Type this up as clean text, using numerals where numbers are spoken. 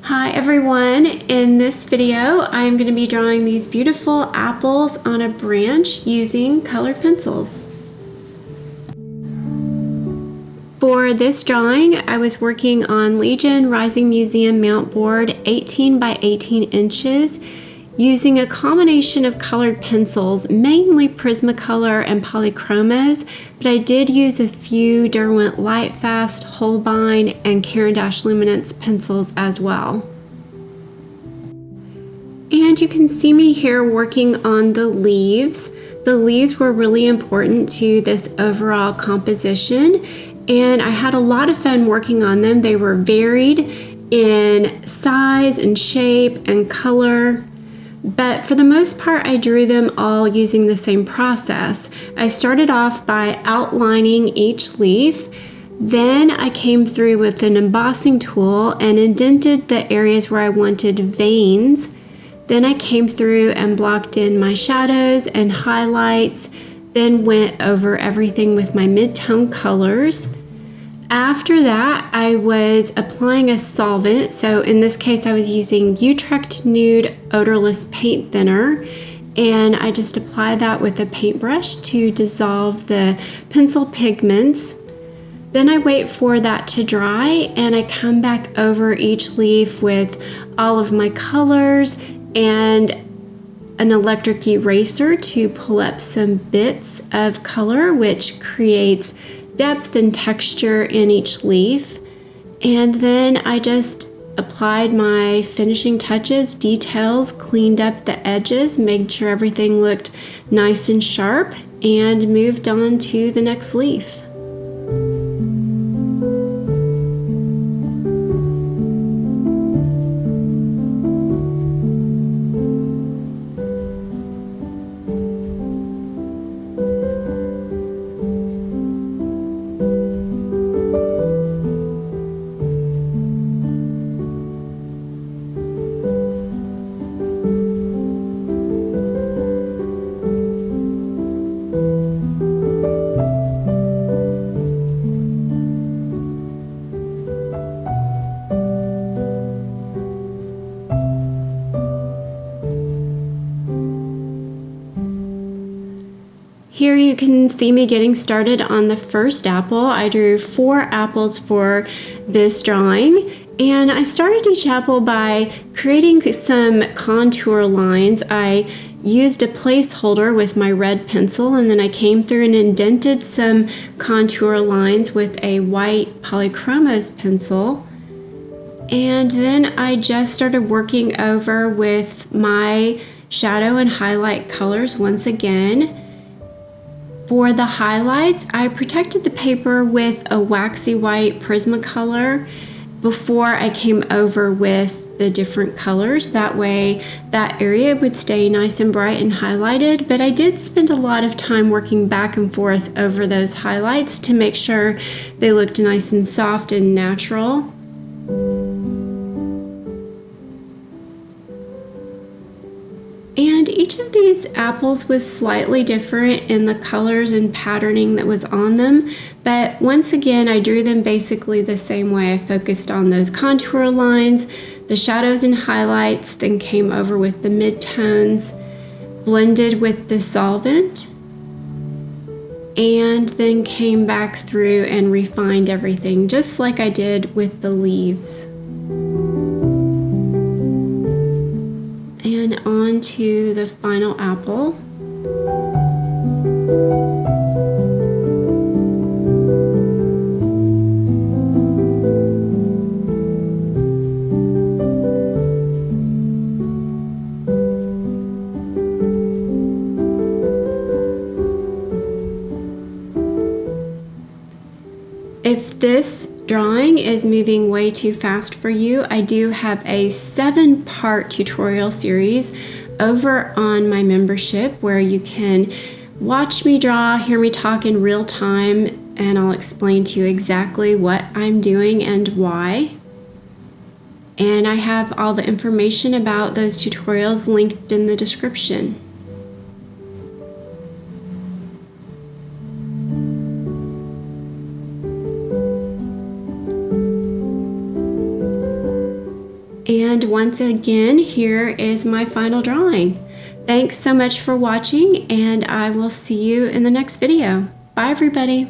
Hi everyone, in this video I'm going to be drawing these beautiful apples on a branch using colored pencils. For this drawing I was working on Legion Rising Museum mount board 18 by 18 inches using a combination of colored pencils, mainly Prismacolor and Polychromos, but I did use a few Derwent Lightfast, Holbein, and Caran Luminance pencils as well. And you can see me here working on the leaves. The leaves were really important to this overall composition, and I had a lot of fun working on them. They were varied in size and shape and color. But for the most part, I drew them all using the same process. I started off by outlining each leaf. Then I came through with an embossing tool and indented the areas where I wanted veins. Then I came through and blocked in my shadows and highlights, then went over everything with my mid-tone colors. After that, I was applying a solvent. So in this case, I was using Utrecht NOOD Odorless paint thinner, and I just applied that with a paintbrush to dissolve the pencil pigments. Then I wait for that to dry, and I come back over each leaf with all of my colors and an electric eraser to pull up some bits of color, which creates depth and texture in each leaf. And then I just applied my finishing touches, details, cleaned up the edges, made sure everything looked nice and sharp, and moved on to the next leaf. Here you can see me getting started on the first apple. I drew 4 apples for this drawing, and I started each apple by creating some contour lines. I used a placeholder with my red pencil, and then I came through and indented some contour lines with a white Polychromos pencil. And then I just started working over with my shadow and highlight colors once again. For the highlights, I protected the paper with a waxy white Prismacolor before I came over with the different colors. That way that area would stay nice and bright and highlighted, but I did spend a lot of time working back and forth over those highlights to make sure they looked nice and soft and natural. And each of these apples was slightly different in the colors and patterning that was on them, but once again I drew them basically the same way. I focused on those contour lines, the shadows and highlights, then came over with the mid-tones, blended with the solvent, and then came back through and refined everything just like I did with the leaves. And on to the final apple. If this drawing is moving way too fast for you, I do have a 7-part tutorial series over on my membership where you can watch me draw, hear me talk in real time, and I'll explain to you exactly what I'm doing and why. And I have all the information about those tutorials linked in the description. And once again, here is my final drawing. Thanks so much for watching, and I will see you in the next video. Bye, everybody.